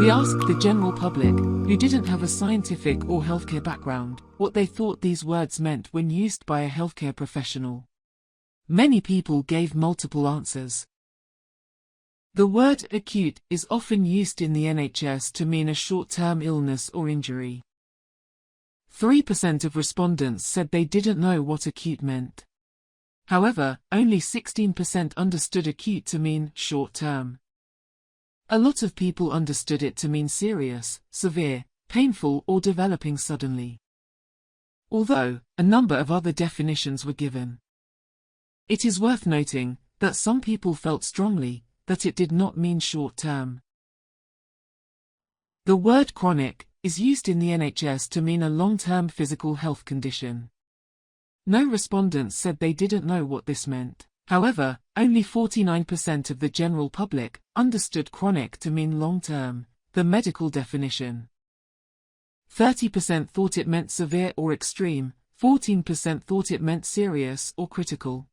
We asked the general public, who didn't have a scientific or healthcare background, what they thought these words meant when used by a healthcare professional. Many people gave multiple answers. The word acute is often used in the NHS to mean a short-term illness or injury. 3% of respondents said they didn't know what acute meant. However, only 16% understood acute to mean short-term. A lot of people understood it to mean serious, severe, painful, or developing suddenly. Although, a number of other definitions were given. It is worth noting that some people felt strongly that it did not mean short-term. The word chronic is used in the NHS to mean a long-term physical health condition. No respondents said they didn't know what this meant. However, only 49% of the general public understood chronic to mean long-term, the medical definition. 30% thought it meant severe or extreme, 14% thought it meant serious or critical.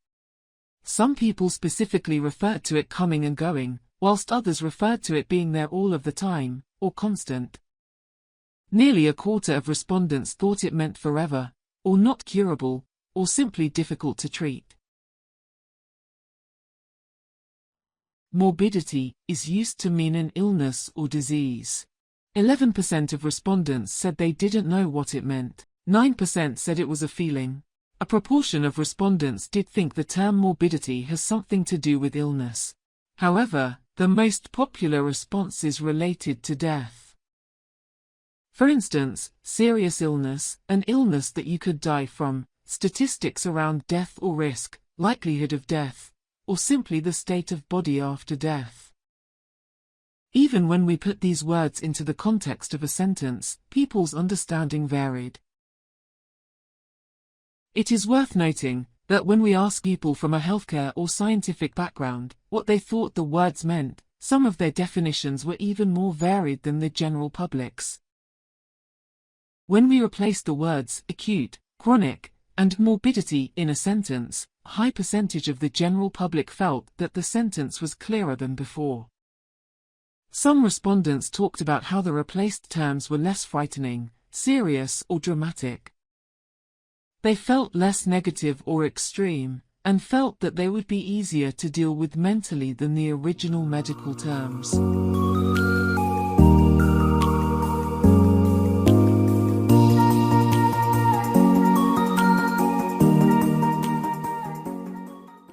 Some people specifically referred to it coming and going, whilst others referred to it being there all of the time, or constant. Nearly a quarter of respondents thought it meant forever, or not curable, or simply difficult to treat. Morbidity is used to mean an illness or disease. 11% of respondents said they didn't know what it meant. 9% said it was a feeling. A proportion of respondents did think the term morbidity has something to do with illness. However, the most popular response is related to death. For instance, serious illness, an illness that you could die from, statistics around death or risk, likelihood of death, or simply the state of body after death. Even when we put these words into the context of a sentence, people's understanding varied. It is worth noting that when we ask people from a healthcare or scientific background what they thought the words meant, some of their definitions were even more varied than the general public's. When we replaced the words acute, chronic, and morbidity in a sentence, a high percentage of the general public felt that the sentence was clearer than before. Some respondents talked about how the replaced terms were less frightening, serious, or dramatic. They felt less negative or extreme, and felt that they would be easier to deal with mentally than the original medical terms.